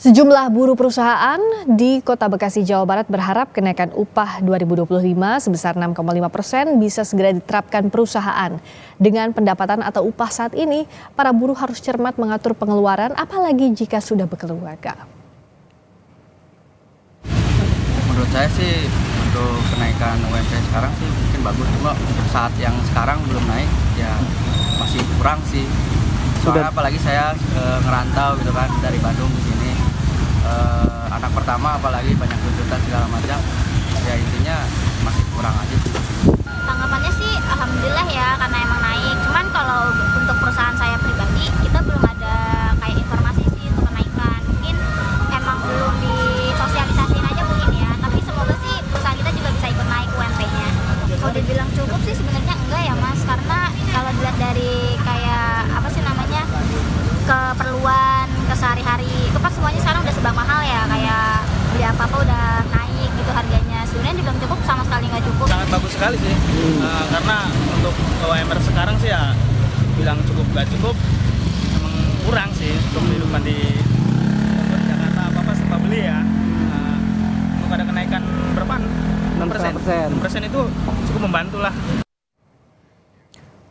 Sejumlah buruh perusahaan di Kota Bekasi, Jawa Barat berharap kenaikan upah 2025 sebesar 6,5% bisa segera diterapkan perusahaan. Dengan pendapatan atau upah saat ini, para buruh harus cermat mengatur pengeluaran apalagi jika sudah berkeluarga. Menurut saya sih untuk kenaikan UMP sekarang sih mungkin bagus, cuma untuk saat yang sekarang belum naik ya masih kurang sih. Soalnya apalagi saya ngerantau gitu kan dari Bandung ke sini. Anak pertama apalagi banyak tuntutan segala macam, ya intinya masih kurang aja. Tanggapannya sih alhamdulillah ya karena emang naik, cuman kalau untuk perusahaan saya pribadi kita belum ada kayak informasi sih untuk kenaikan, mungkin emang belum disosialisasiin aja mungkin ya, tapi semoga sih perusahaan kita juga bisa ikut naik UMP-nya. Kalau dibilang cukup sih sebenarnya enggak ya Mas, karena kalau dilihat dari kayak apa sih namanya keperluan kesehari-hari itu kan semuanya sekarang udah serba mahal ya, kayak beli apa-apa udah naik gitu harganya. Sebenarnya dibilang cukup sama sekali nggak cukup. Sangat bagus sekali sih, karena untuk UMR sekarang sih ya bilang cukup nggak cukup, emang kurang sih untuk kehidupan di Jakarta, apa-apa serba beli ya. Untuk ada kenaikan berapa? 6%. 6% itu cukup membantu lah.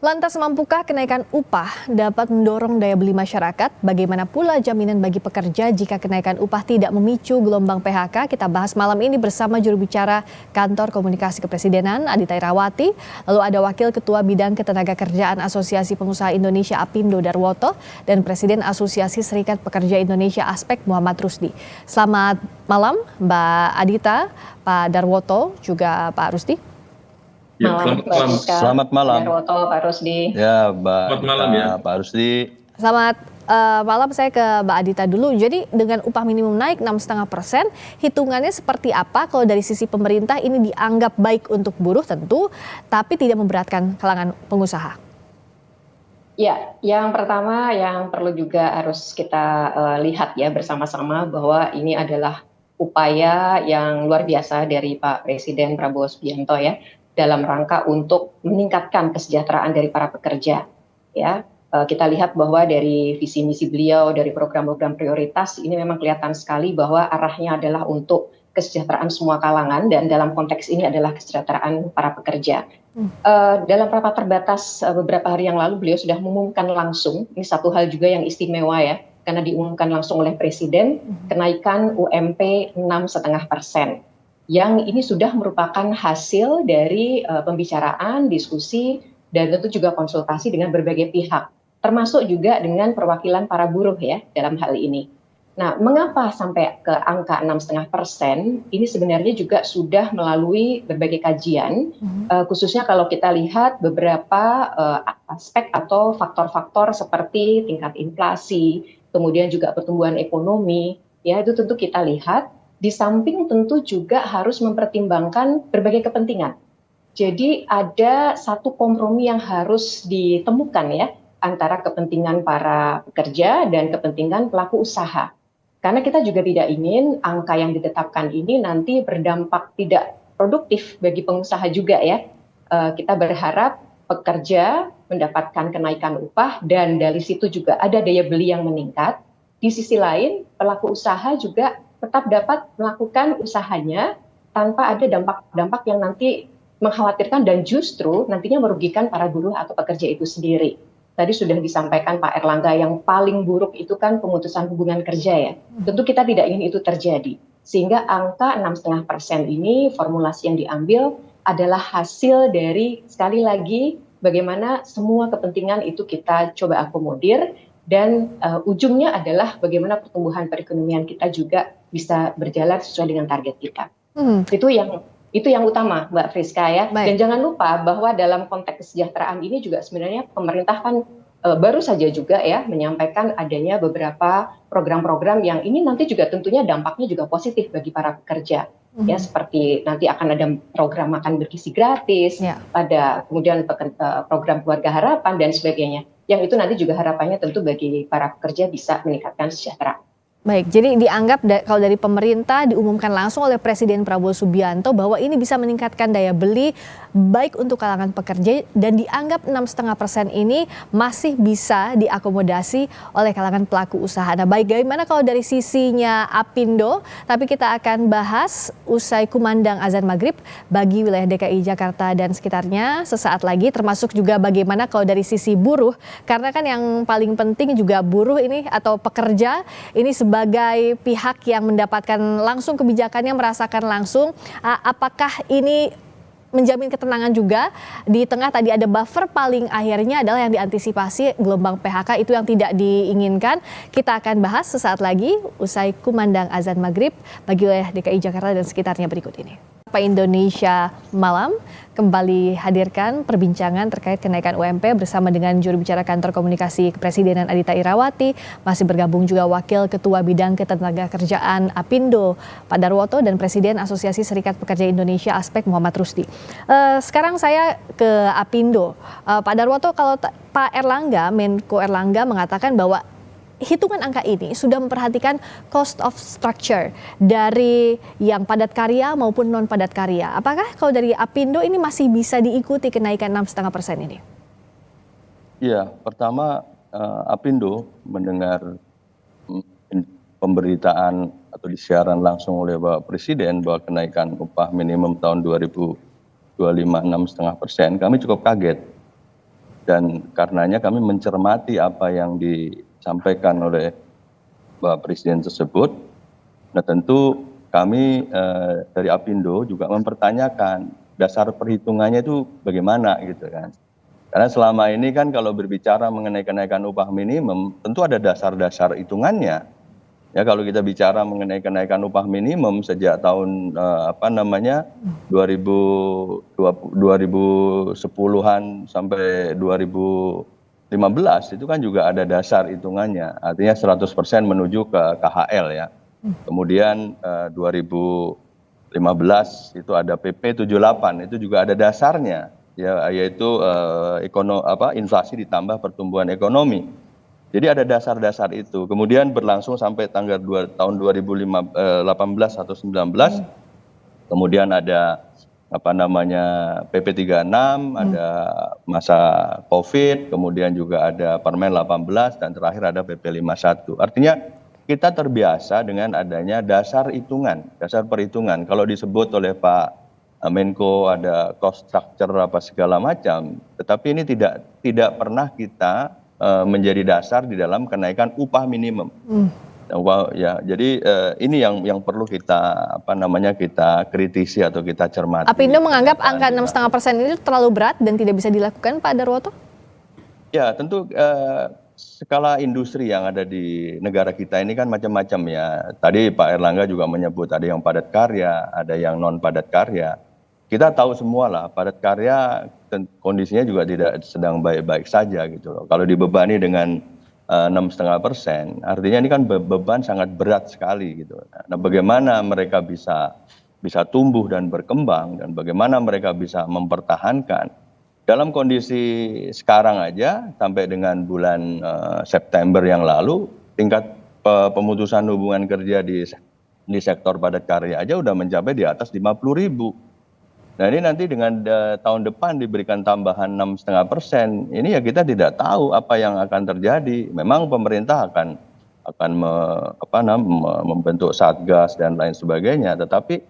Lantas mampukah kenaikan upah dapat mendorong daya beli masyarakat? Bagaimana pula jaminan bagi pekerja jika kenaikan upah tidak memicu gelombang PHK? Kita bahas malam ini bersama juru bicara Kantor Komunikasi Kepresidenan Adita Irawati. Lalu ada Wakil Ketua Bidang Ketenagakerjaan Asosiasi Pengusaha Indonesia Apindo Darwoto dan Presiden Asosiasi Serikat Pekerja Indonesia Aspek Muhammad Rusdi. Selamat malam Mbak Adita, Pak Darwoto, juga Pak Rusdi. Ya, selamat malam. Pak Rusdi. Ya, Mbak. Selamat malam ya. Pak Rusdi. Selamat malam, saya ke Mbak Adita dulu. Jadi dengan upah minimum naik 6,5%, hitungannya seperti apa kalau dari sisi pemerintah ini dianggap baik untuk buruh tentu, tapi tidak memberatkan kalangan pengusaha? Ya, yang pertama yang perlu juga harus kita lihat ya bersama-sama bahwa ini adalah upaya yang luar biasa dari Pak Presiden Prabowo Subianto ya, dalam rangka untuk meningkatkan kesejahteraan dari para pekerja. Ya, kita lihat bahwa dari visi misi beliau, dari program-program prioritas ini memang kelihatan sekali bahwa arahnya adalah untuk kesejahteraan semua kalangan dan dalam konteks ini adalah kesejahteraan para pekerja. Dalam rapat terbatas beberapa hari yang lalu beliau sudah mengumumkan langsung, ini satu hal juga yang istimewa ya, karena diumumkan langsung oleh Presiden, kenaikan UMP 6,5%. Yang ini sudah merupakan hasil dari pembicaraan, diskusi, dan tentu juga konsultasi dengan berbagai pihak, termasuk juga dengan perwakilan para buruh ya dalam hal ini. Nah, mengapa sampai ke angka 6,5%? Ini sebenarnya juga sudah melalui berbagai kajian, khususnya kalau kita lihat beberapa aspek atau faktor-faktor seperti tingkat inflasi, kemudian juga pertumbuhan ekonomi, ya itu tentu kita lihat. Di samping tentu juga harus mempertimbangkan berbagai kepentingan. Jadi ada satu kompromi yang harus ditemukan ya antara kepentingan para pekerja dan kepentingan pelaku usaha. Karena kita juga tidak ingin angka yang ditetapkan ini nanti berdampak tidak produktif bagi pengusaha juga ya. Kita berharap pekerja mendapatkan kenaikan upah dan dari situ juga ada daya beli yang meningkat. Di sisi lain pelaku usaha juga tetap dapat melakukan usahanya tanpa ada dampak-dampak yang nanti mengkhawatirkan dan justru nantinya merugikan para buruh atau pekerja itu sendiri. Tadi sudah disampaikan Pak Erlangga yang paling buruk itu kan pemutusan hubungan kerja ya. Tentu kita tidak ingin itu terjadi. Sehingga angka 6,5% ini formulasi yang diambil adalah hasil dari sekali lagi bagaimana semua kepentingan itu kita coba akomodir. Dan ujungnya adalah bagaimana pertumbuhan perekonomian kita juga bisa berjalan sesuai dengan target kita. Itu yang utama, Mbak Friska ya. Baik. Dan jangan lupa bahwa dalam konteks kesejahteraan ini juga sebenarnya pemerintah kan baru saja juga ya menyampaikan adanya beberapa program-program yang ini nanti juga tentunya dampaknya juga positif bagi para pekerja. Ya seperti nanti akan ada program makan bergizi gratis, ada kemudian program keluarga harapan dan sebagainya. Yang itu nanti juga harapannya tentu bagi para pekerja bisa meningkatkan kesejahteraan. Baik, jadi dianggap kalau dari pemerintah diumumkan langsung oleh Presiden Prabowo Subianto bahwa ini bisa meningkatkan daya beli baik untuk kalangan pekerja dan dianggap 6,5% ini masih bisa diakomodasi oleh kalangan pelaku usaha. Nah, baik, bagaimana kalau dari sisinya Apindo? Tapi kita akan bahas usai kumandang azan maghrib bagi wilayah DKI Jakarta dan sekitarnya sesaat lagi, termasuk juga bagaimana kalau dari sisi buruh, karena kan yang paling penting juga buruh ini atau pekerja ini sebagai pihak yang mendapatkan langsung kebijakannya, merasakan langsung, apakah ini menjamin ketenangan juga di tengah tadi ada buffer paling akhirnya adalah yang diantisipasi gelombang PHK itu yang tidak diinginkan. Kita akan bahas sesaat lagi usai kumandang azan maghrib bagi wilayah DKI Jakarta dan sekitarnya berikut ini. Pak Indonesia Malam kembali hadirkan perbincangan terkait kenaikan UMP bersama dengan juru bicara Kantor Komunikasi Kepresidenan Adhita Irawati. Masih bergabung juga Wakil Ketua Bidang Ketenagakerjaan Apindo Pak Darwoto dan Presiden Asosiasi Serikat Pekerja Indonesia Aspek Muhammad Rusdi. Sekarang saya ke Apindo. Pak Darwoto, kalau Pak Erlangga, Menko Erlangga mengatakan bahwa hitungan angka ini sudah memperhatikan cost of structure dari yang padat karya maupun non padat karya. Apakah kalau dari Apindo ini masih bisa diikuti kenaikan 6,5% ini? Ya, pertama Apindo mendengar pemberitaan atau disiaran langsung oleh Bapak Presiden bahwa kenaikan upah minimum tahun 2025 6,5%, kami cukup kaget. Dan karenanya kami mencermati apa yang disampaikan oleh Bapak Presiden tersebut. Nah, tentu kami dari Apindo juga mempertanyakan dasar perhitungannya itu bagaimana gitu kan. Karena selama ini kan kalau berbicara mengenai kenaikan upah minimum tentu ada dasar-dasar hitungannya. Ya, kalau kita bicara mengenai kenaikan upah minimum sejak tahun 2010-an sampai 2015 itu kan juga ada dasar hitungannya. Artinya 100% menuju ke KHL ya. Kemudian 2015 itu ada PP 78, itu juga ada dasarnya ya, yaitu inflasi ditambah pertumbuhan ekonomi. Jadi ada dasar-dasar itu. Kemudian berlangsung sampai tahun 2018 atau 19. Kemudian ada PP 36, ada masa Covid, kemudian juga ada Permen 18 dan terakhir ada PP 51. Artinya kita terbiasa dengan adanya dasar hitungan, dasar perhitungan. Kalau disebut oleh Pak Menko ada cost structure apa segala macam, tetapi ini tidak pernah kita menjadi dasar di dalam kenaikan upah minimum. Ya, jadi ini yang perlu kita kita kritisi atau kita cermati. Apindo menganggap angka 6,5% ini terlalu berat dan tidak bisa dilakukan, Pak Darwoto? Ya, tentu skala industri yang ada di negara kita ini kan macam-macam ya. Tadi Pak Erlangga juga menyebut ada yang padat karya, ada yang non padat karya. Kita tahu semua lah, padat karya kondisinya juga tidak sedang baik-baik saja gitu loh. Kalau dibebani dengan 6,5%, artinya ini kan beban sangat berat sekali gitu. Nah, bagaimana mereka bisa tumbuh dan berkembang dan bagaimana mereka bisa mempertahankan dalam kondisi sekarang aja sampai dengan bulan September yang lalu tingkat pemutusan hubungan kerja di sektor padat karya aja udah mencapai di atas 50.000. Nah, ini nanti dengan tahun depan diberikan tambahan 6,5%, ini ya kita tidak tahu apa yang akan terjadi. Memang pemerintah akan membentuk satgas dan lain sebagainya, tetapi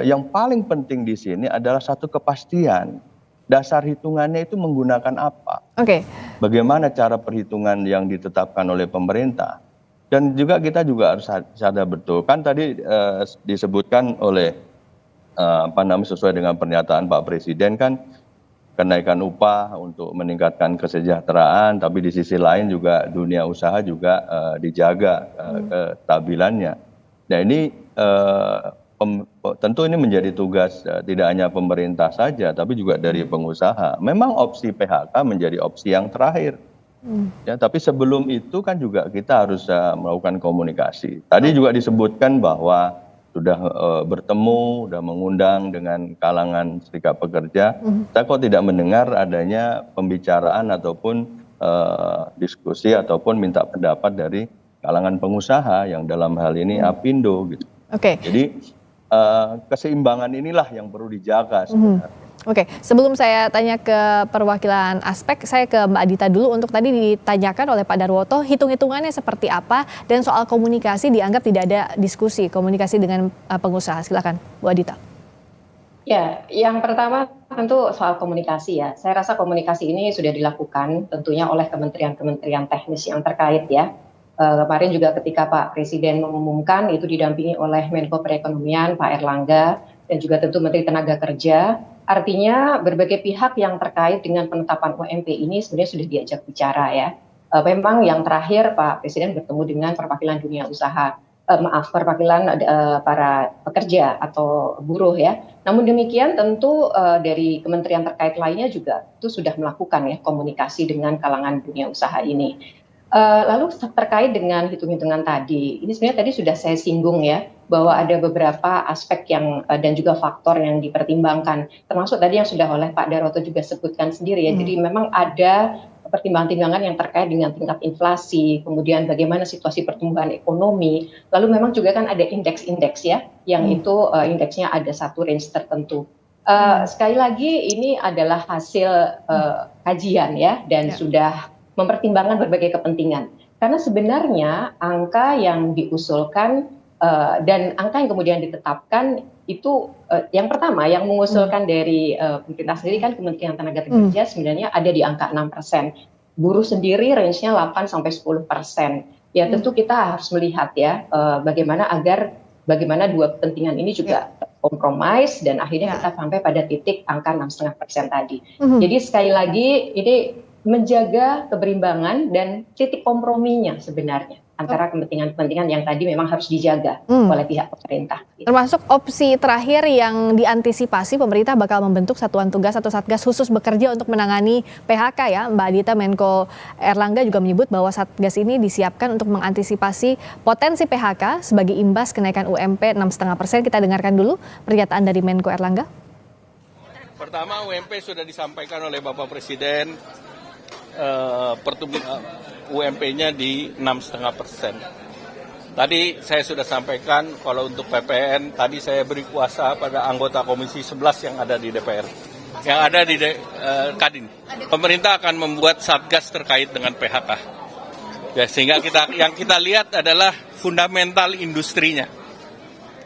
yang paling penting di sini adalah satu kepastian. Dasar hitungannya itu menggunakan apa? Oke. Bagaimana cara perhitungan yang ditetapkan oleh pemerintah? Dan juga kita juga harus sadar betul. Kan tadi disebutkan oleh sesuai dengan pernyataan Pak Presiden kan kenaikan upah untuk meningkatkan kesejahteraan, tapi di sisi lain juga dunia usaha juga dijaga kestabilannya. Nah, ini tentu ini menjadi tugas tidak hanya pemerintah saja, tapi juga dari pengusaha. Memang opsi PHK menjadi opsi yang terakhir. Ya, tapi sebelum itu kan juga kita harus melakukan komunikasi. Tadi juga disebutkan bahwa sudah bertemu, sudah mengundang dengan kalangan serikat pekerja. Saya kok tidak mendengar adanya pembicaraan ataupun diskusi ataupun minta pendapat dari kalangan pengusaha yang dalam hal ini Apindo gitu. Oke. Jadi keseimbangan inilah yang perlu dijaga sebenarnya. Oke, sebelum saya tanya ke perwakilan aspek, saya ke Mbak Adita dulu untuk tadi ditanyakan oleh Pak Darwoto, hitung-hitungannya seperti apa dan soal komunikasi dianggap tidak ada diskusi komunikasi dengan pengusaha. Silakan, Bu Adita. Ya, yang pertama tentu soal komunikasi ya. Saya rasa komunikasi ini sudah dilakukan tentunya oleh kementerian-kementerian teknis yang terkait ya. Kemarin juga ketika Pak Presiden mengumumkan itu didampingi oleh Menko Perekonomian Pak Erlangga dan juga tentu Menteri Tenaga Kerja. Artinya berbagai pihak yang terkait dengan penetapan UMP ini sebenarnya sudah diajak bicara ya. Memang yang terakhir Pak Presiden bertemu dengan perwakilan dunia usaha, perwakilan para pekerja atau buruh ya. Namun demikian tentu dari kementerian terkait lainnya juga itu sudah melakukan ya komunikasi dengan kalangan dunia usaha ini. Lalu terkait dengan hitung-hitungan tadi, ini sebenarnya tadi sudah saya singgung ya, bahwa ada beberapa aspek yang dan juga faktor yang dipertimbangkan, termasuk tadi yang sudah oleh Pak Darwoto juga sebutkan sendiri ya. Jadi memang ada pertimbangan-pertimbangan yang terkait dengan tingkat inflasi, kemudian bagaimana situasi pertumbuhan ekonomi, lalu memang juga kan ada indeks-indeks ya, yang itu indeksnya ada satu range tertentu. Sekali lagi ini adalah hasil kajian ya, dan sudah mempertimbangkan berbagai kepentingan. Karena sebenarnya angka yang diusulkan dan angka yang kemudian ditetapkan itu yang pertama yang mengusulkan dari pemerintah sendiri kan Kementerian Tenaga Kerja sebenarnya ada di angka 6%. Buruh sendiri range-nya 8-10%. Ya tentu kita harus melihat ya bagaimana dua kepentingan ini juga kompromis dan akhirnya kita sampai pada titik angka 6,5% tadi. Jadi sekali lagi ini menjaga keberimbangan dan titik komprominya sebenarnya antara kepentingan-kepentingan yang tadi memang harus dijaga oleh pihak pemerintah. Termasuk opsi terakhir yang diantisipasi pemerintah bakal membentuk satuan tugas atau satgas khusus bekerja untuk menangani PHK ya. Mbak Adita, Menko Erlangga juga menyebut bahwa satgas ini disiapkan untuk mengantisipasi potensi PHK sebagai imbas kenaikan UMP 6,5%. Kita dengarkan dulu pernyataan dari Menko Erlangga. Pertama, UMP sudah disampaikan oleh Bapak Presiden. Pertumbuhan UMP-nya di 6,5%. Tadi saya sudah sampaikan kalau untuk PPN tadi saya beri kuasa pada anggota Komisi 11 yang ada di DPR, yang ada di Kadin. Pemerintah akan membuat satgas terkait dengan PHK. Ya, sehingga yang kita lihat adalah fundamental industrinya.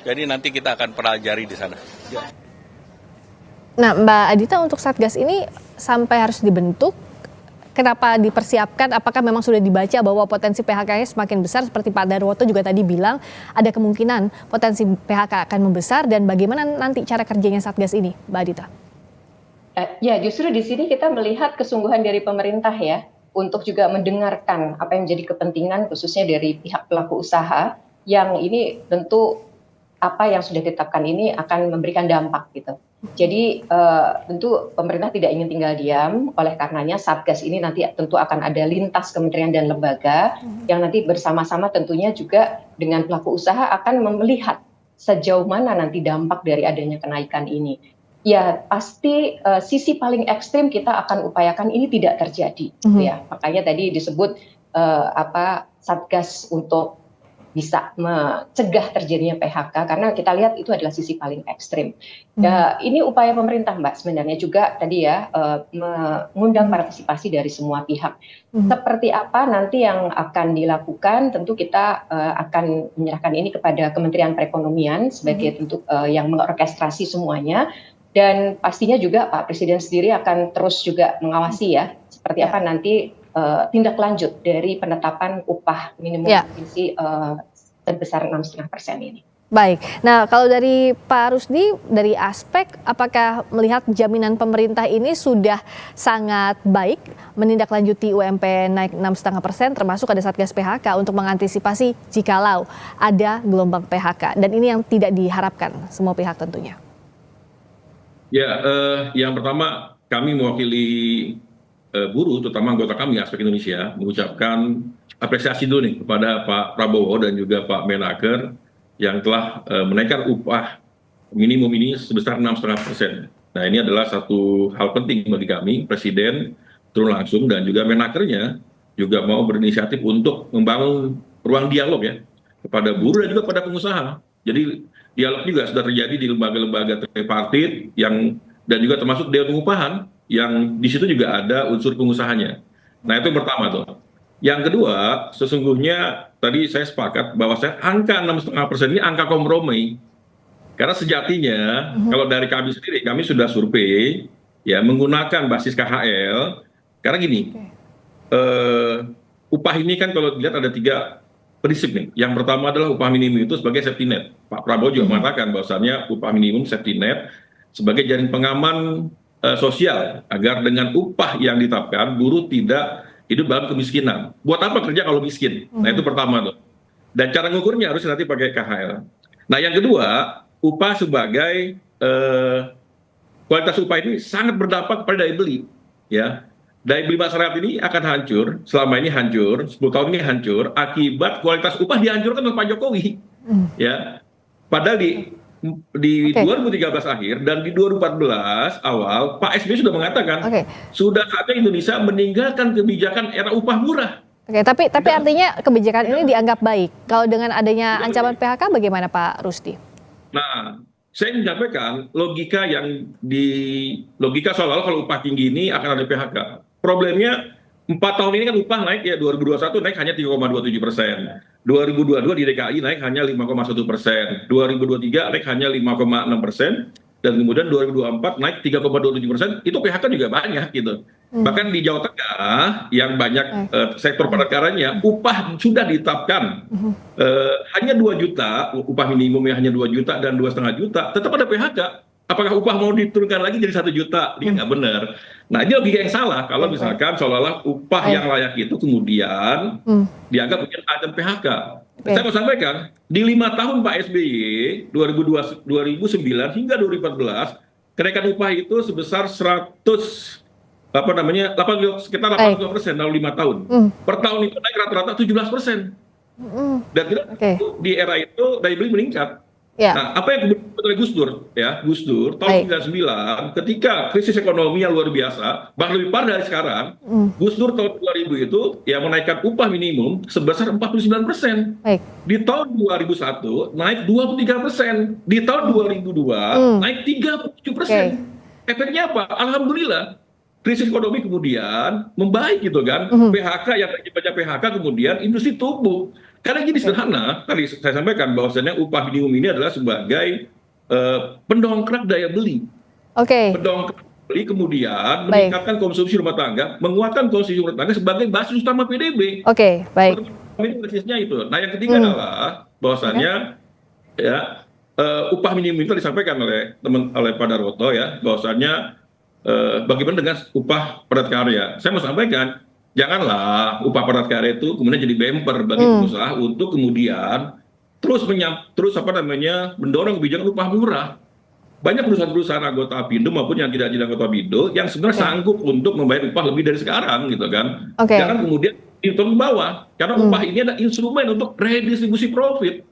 Jadi nanti kita akan pelajari di sana. Ya. Nah, Mbak Adita, untuk satgas ini sampai harus dibentuk. Kenapa dipersiapkan? Apakah memang sudah dibaca bahwa potensi PHK-nya semakin besar seperti Pak Darwoto juga tadi bilang ada kemungkinan potensi PHK akan membesar dan bagaimana nanti cara kerjanya Satgas ini, Mbak Adita? Ya justru di sini kita melihat kesungguhan dari pemerintah ya untuk juga mendengarkan apa yang menjadi kepentingan khususnya dari pihak pelaku usaha yang ini tentu apa yang sudah ditetapkan ini akan memberikan dampak gitu. Jadi tentu pemerintah tidak ingin tinggal diam, oleh karenanya Satgas ini nanti tentu akan ada lintas kementerian dan lembaga yang nanti bersama-sama tentunya juga dengan pelaku usaha akan melihat sejauh mana nanti dampak dari adanya kenaikan ini. Ya pasti sisi paling ekstrim kita akan upayakan ini tidak terjadi, ya. Makanya tadi disebut Satgas untuk bisa mencegah terjadinya PHK karena kita lihat itu adalah sisi paling ekstrim. Ini upaya pemerintah Mbak sebenarnya juga tadi ya mengundang partisipasi dari semua pihak. Seperti apa nanti yang akan dilakukan tentu kita akan menyerahkan ini kepada Kementerian Perekonomian sebagai tentu yang mengorkestrasi semuanya dan pastinya juga Pak Presiden sendiri akan terus juga mengawasi ya seperti apa nanti tindak lanjut dari penetapan upah minimum provinsi sebesar 6,5% ini. Baik, nah kalau dari Pak Rusdi, dari aspek apakah melihat jaminan pemerintah ini sudah sangat baik menindaklanjuti UMP naik 6,5% termasuk ada Satgas PHK untuk mengantisipasi jikalau ada gelombang PHK dan ini yang tidak diharapkan semua pihak tentunya. Ya, yang pertama kami mewakili buruh, terutama anggota kami Aspek Indonesia, mengucapkan apresiasi dulu nih kepada Pak Prabowo dan juga Pak Menaker yang telah menaikkan upah minimum ini sebesar 6,5%. Nah ini adalah satu hal penting bagi kami, Presiden turun langsung dan juga Menakernya juga mau berinisiatif untuk membangun ruang dialog ya kepada buruh dan juga pada pengusaha. Jadi dialog juga sudah terjadi di lembaga-lembaga tripartit yang dan juga termasuk dewan pengupahan yang di situ juga ada unsur pengusahanya. Nah itu yang pertama tuh. Yang kedua, sesungguhnya tadi saya sepakat bahwa angka 6,5% ini angka kompromi. Karena sejatinya kalau dari kami sendiri, kami sudah survei ya menggunakan basis KHL. Karena gini, upah ini kan kalau dilihat ada 3 prinsip nih. Yang pertama adalah upah minimum itu sebagai safety net. Pak Prabowo juga mengatakan bahwasannya upah minimum safety net sebagai jaring pengaman sosial agar dengan upah yang ditetapkan buruh tidak hidup dalam kemiskinan. Buat apa kerja kalau miskin? Nah itu pertama tuh. Dan cara ngukurnya harus nanti pakai KHL. Nah yang kedua, upah sebagai kualitas upah ini sangat berdampak pada daya beli. Ya, daya beli masyarakat ini akan hancur, selama ini hancur, 10 tahun ini hancur akibat kualitas upah dihancurkan oleh Pak Jokowi. Ya, padahal di 2013 akhir dan di 2014 awal Pak SBY sudah mengatakan sudah saatnya Indonesia meninggalkan kebijakan era upah murah. Tapi artinya kebijakan ini dianggap baik. Kalau dengan adanya ancaman PHK bagaimana Pak Rusdi? Nah, saya menyampaikan logika seolah-olah kalau upah tinggi ini akan ada PHK. Problemnya 4 tahun ini kan upah naik ya 2021 naik hanya 3,27%. 2022 di DKI naik hanya 5,1%. 2023 naik hanya 5,6%. Dan kemudian 2024 naik 3,27%. Itu PHK juga banyak gitu. Bahkan di Jawa Tengah yang banyak sektor padat karyanya upah sudah ditetapkan hanya 2 juta, upah minimumnya hanya 2 juta dan 2,5 juta, tetap ada PHK. Apakah upah mau diturunkan lagi jadi 1 juta? Ini nggak benar. Nah ini logika yang salah kalau misalkan seolah-olah upah yang layak itu kemudian dianggap mungkin ada PHK. Saya mau sampaikan di 5 tahun Pak SBY 2009 hingga 2014 kenaikan upah itu sebesar sekitar 82% dalam 5 tahun. Per tahun itu naik rata-rata 17%. Dan di era itu daya beli meningkat. Nah, apa yang kemudian oleh Gus Dur tahun 99 ketika krisis ekonomi yang luar biasa, bahkan lebih parah dari sekarang, Gus Dur tahun 2000 itu ya menaikkan upah minimum sebesar 49%. Di tahun 2001 naik 23%, di tahun 2002 naik 37%. Efeknya apa? Alhamdulillah. Krisis ekonomi kemudian membaik gitu kan, PHK yang baca PHK kemudian industri tumbuh. Karena gini sederhana, tadi saya sampaikan bahwasannya upah minimum ini adalah sebagai pendongkrak daya beli. Pendongkrak beli kemudian meningkatkan konsumsi rumah tangga, menguatkan konsumsi rumah tangga sebagai basis utama PDB. Basisnya itu. Nah yang ketiga adalah bahwasannya ya upah minimum itu disampaikan oleh Pak Darwoto ya, bahwasannya bagaimana dengan upah padat karya. Saya mau sampaikan, janganlah upah padat karya itu kemudian jadi bumper bagi pengusaha untuk kemudian terus mendorong kebijakan upah murah. Banyak perusahaan-perusahaan anggota Apindo maupun yang tidak jadi anggota Apindo yang sebenarnya sanggup untuk membayar upah lebih dari sekarang gitu kan. Jangan kemudian diturun ke bawah, karena upah ini adalah instrumen untuk redistribusi profit.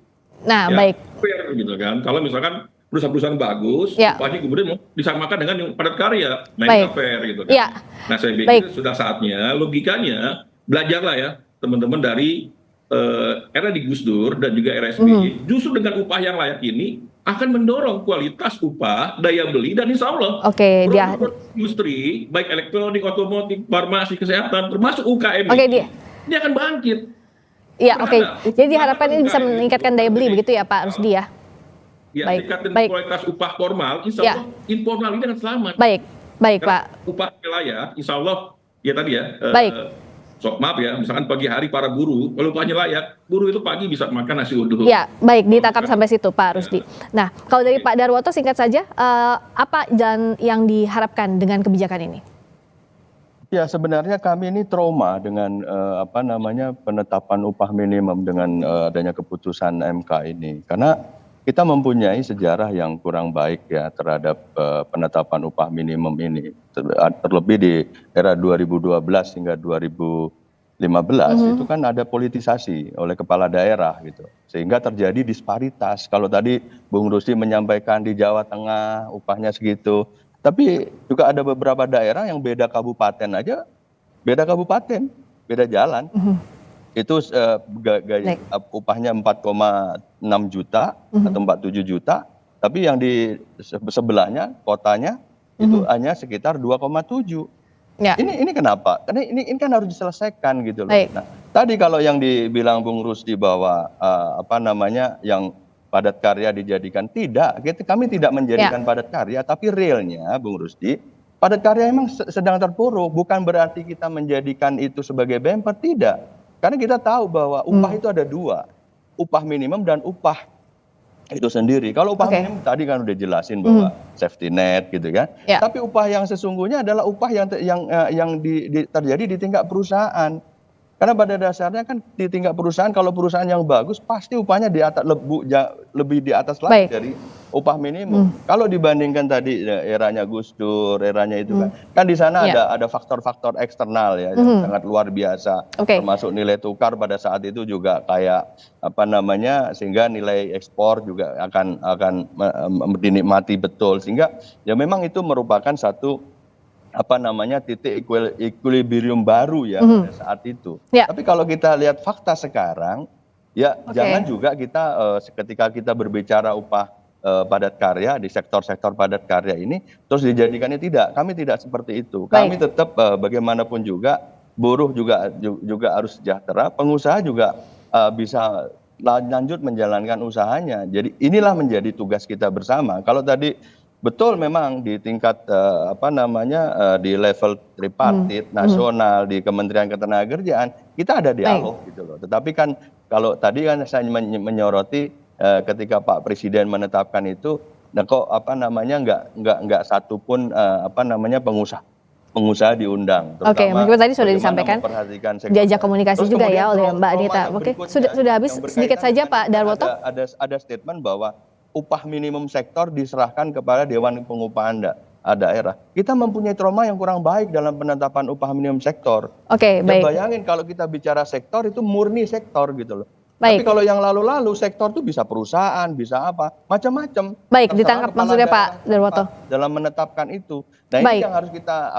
Nah, fair gitu kan. Kalau misalkan perusahaan-perusahaan bagus, upahnya kemudian disamakan dengan yang padat karya, nah fair gitu kan. Nah saya pikir sudah saatnya, logikanya belajarlah ya teman-teman dari era di Gus Dur dan juga era SBY, justru dengan upah yang layak ini akan mendorong kualitas upah, daya beli, dan insya Allah industri baik elektronik, otomotif, farmasi, kesehatan, termasuk UKM ini akan bangkit. Jadi diharapkan ini bisa meningkatkan daya beli begitu ya Pak Rusdi ya? Meningkatkan kualitas upah formal, insya Allah informal ini akan selamat. Baik Pak. Upah layak, insya Allah ya tadi ya. Maaf ya, misalkan pagi hari para buruh, kalau upahnya layak, buruh itu pagi bisa makan nasi uduk. Ditangkap sampai situ Pak Rusdi. Nah, kalau dari Pak Darwoto singkat saja, apa jalan yang diharapkan dengan kebijakan ini? Ya sebenarnya kami ini trauma dengan penetapan upah minimum dengan adanya keputusan MK ini, karena kita mempunyai sejarah yang kurang baik ya terhadap penetapan upah minimum ini. Terlebih di era 2012 hingga 2015 itu kan ada politisasi oleh kepala daerah gitu. Sehingga terjadi disparitas. Kalau tadi Bung Rusdi menyampaikan di Jawa Tengah upahnya segitu. Tapi juga ada beberapa daerah yang beda kabupaten aja, beda kabupaten, beda jalan. itu upahnya 4,6 juta atau 47 juta, tapi yang di sebelahnya kotanya itu hanya sekitar 2,7. Ya. Ini kenapa? Karena ini kan harus diselesaikan gitu loh. Baik. Nah, tadi kalau yang dibilang Bung Rusdi bahwa yang padat karya dijadikan, tidak, kami tidak menjadikan padat karya, tapi realnya Bung Rusdi, padat karya memang sedang terpuruk, bukan berarti kita menjadikan itu sebagai bumper, tidak. Karena kita tahu bahwa upah itu ada dua, upah minimum dan upah itu sendiri. Kalau upah minimum tadi kan udah jelasin bahwa safety net gitu kan. Ya. Tapi upah yang sesungguhnya adalah upah yang terjadi di tingkat perusahaan. Karena pada dasarnya kan di tingkat perusahaan, kalau perusahaan yang bagus pasti upahnya di atas lebih di atas lagi dari upah minimum. Kalau dibandingkan tadi eranya Gus Dur, eranya itu kan di sana ada faktor-faktor eksternal ya yang sangat luar biasa, termasuk nilai tukar pada saat itu juga kayak sehingga nilai ekspor juga akan dinikmati betul, sehingga ya memang itu merupakan satu titik equilibrium baru ya pada saat itu. Tapi kalau kita lihat fakta sekarang, ya jangan juga kita ketika kita berbicara upah padat karya di sektor-sektor padat karya ini terus dijadikannya tidak. Kami tidak seperti itu. Kami tetap bagaimanapun juga buruh juga harus sejahtera, pengusaha juga bisa lanjut menjalankan usahanya. Jadi inilah menjadi tugas kita bersama. Kalau tadi betul memang di tingkat di level tripartit nasional di Kementerian Ketenagakerjaan kita ada dialog gitu loh. Tetapi kan kalau tadi kan saya menyoroti ketika Pak Presiden menetapkan itu, nah kok nggak satu pun pengusaha diundang. Oke, mungkin tadi sudah disampaikan diajak komunikasi juga ya oleh Mbak Anita. Oke, sudah habis sedikit saja Pak Darwoto. Ada statement bahwa upah minimum sektor diserahkan kepada Dewan Pengupahan Daerah. Kita mempunyai trauma yang kurang baik dalam penetapan upah minimum sektor. Oke, baik. Bayangin kalau kita bicara sektor itu murni sektor gitu loh. Baik. Tapi kalau yang lalu-lalu sektor itu bisa perusahaan, bisa apa, macam-macam. Baik, ditangkap maksudnya Pak Darwoto. Dalam menetapkan itu. Nah, ini yang harus kita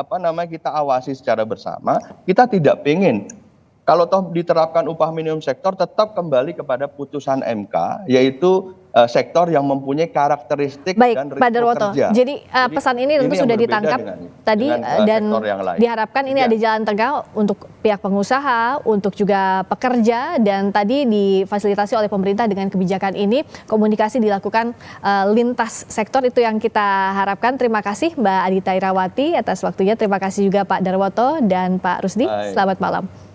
kita awasi secara bersama. Kita tidak pengen kalau toh diterapkan upah minimum sektor tetap kembali kepada putusan MK, yaitu sektor yang mempunyai karakteristik dan risiko Pak Darwoto. kerja. Jadi pesan ini tentu sudah ditangkap tadi dan diharapkan ini ada jalan tengah untuk pihak pengusaha, untuk juga pekerja, dan tadi difasilitasi oleh pemerintah dengan kebijakan ini komunikasi dilakukan lintas sektor, itu yang kita harapkan. Terima kasih Mbak Adita Irawati atas waktunya. Terima kasih juga Pak Darwoto dan Pak Rusdi. Selamat malam.